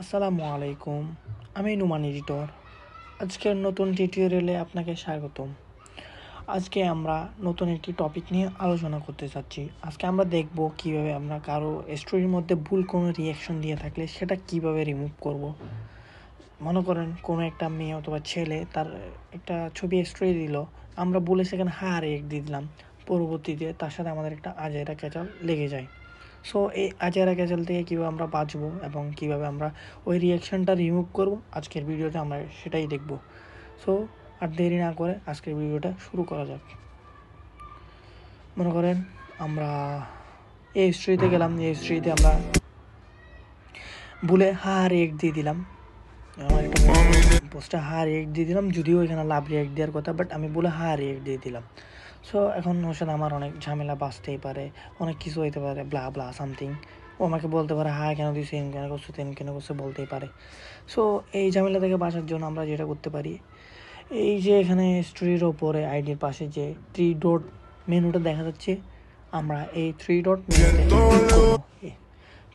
আসসালামু আলাইকুম, আমি নুমান এডিটর। আজকের নতুন টিউটোরিয়ালে আপনাকে স্বাগতম। আজকে আমরা নতুন একটি টপিক নিয়ে আলোচনা করতে চাচ্ছি। আজকে আমরা দেখব কিভাবে আমরা কারো স্টোরির মধ্যে ভুল কোনো রিয়াকশন দিয়ে থাকলে সেটা কিভাবে রিমুভ করব। মনে করেন কোনো একটা মেয়ে অথবা ছেলে তার একটা ছবি স্টোরি দিল, আমরা বলে সেখানে রিয়েক্ট দিয়ে দিলাম, পরবর্তীতে তার সাথে আমাদের একটা আজাইরা ক্যাচাল লেগে যায়। সো এই আজাইরা ক্যাচাল থেকে কীভাবে আমরা বাঁচবো এবং কীভাবে আমরা ওই রিয়াকশানটা রিমুভ করব, আজকের ভিডিওতে আমরা সেটাই দেখব। সো আর দেরি না করে আজকের ভিডিওটা শুরু করা যাক। মনে করেন আমরা এই স্টোরিতে গেলাম, এই স্টোরিতে আমরা বলে রিয়েক্ট দিয়ে দিলাম, আমার একটা পোস্টে রিয়েক্ট দিয়ে দিলাম, যদিও এখানে লাভ রিয়েক্ট দেওয়ার কথা, বাট আমি বলে রিয়েক্ট দিয়ে দিলাম। সো এখন ওর সাথে আমার অনেক ঝামেলা বাঁচতেই পারে, অনেক কিছু হইতে পারে, ব্লা ব্লা সামথিং। ও আমাকে বলতে পারে কেন দিয়েছে, এম কেন করছো, তেন কেন করছে, বলতেই পারে। সো এই ঝামেলা থেকে বাঁচার জন্য আমরা যেটা করতে পারি, এই যে এখানে স্টোরির ওপরে আইডির পাশে যে 3 ডট মেনুটা দেখা যাচ্ছে, আমরা এই 3 ডট মেনুতে ক্লিক করব।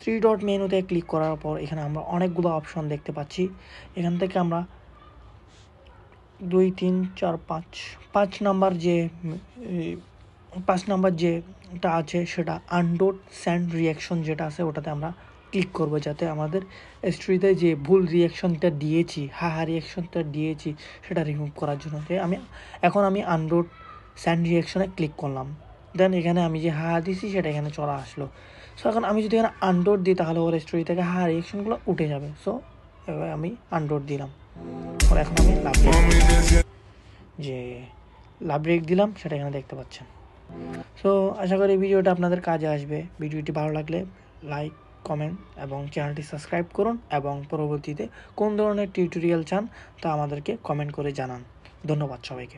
3 ডট মেনুতে ক্লিক করার পর এখানে আমরা অনেকগুলো অপশন দেখতে পাচ্ছি। এখান থেকে আমরা 2 3 4 5 নাম্বার যেটা আছে সেটা আনডোট স্যান্ড রিয়াকশন যেটা আছে ওটাতে আমরা ক্লিক করব, যাতে আমাদের স্টোরিতে যে ভুল রিয়াকশনটা দিয়েছি, রিয়াকশনটা দিয়েছি সেটা রিমুভ করার জন্য। এখন আমি আনডোট স্যান্ড রিয়াকশনে ক্লিক করলাম, দেন এখানে আমি যে দিয়েছি সেটা এখানে চলে আসলো। সো এখন আমি যদি এখানে আনডোট দিই তাহলে ওর স্টোরি থেকে রিয়াকশনগুলো উঠে যাবে। সো এবার আমি আনডোট দিলাম, পরে এখন আমি লাভ রেক দিলাম সেটা এখানে দেখতে পাচ্ছেন। সো আশা করি ভিডিওটা আপনাদের কাজে আসবে। ভিডিওটি ভালো লাগলে লাইক, কমেন্ট এবং চ্যানেলটি সাবস্ক্রাইব করুন, এবং পরবর্তীতে কোন ধরনের টিউটোরিয়াল চান তা আমাদেরকে কমেন্ট করে জানান। ধন্যবাদ সবাইকে।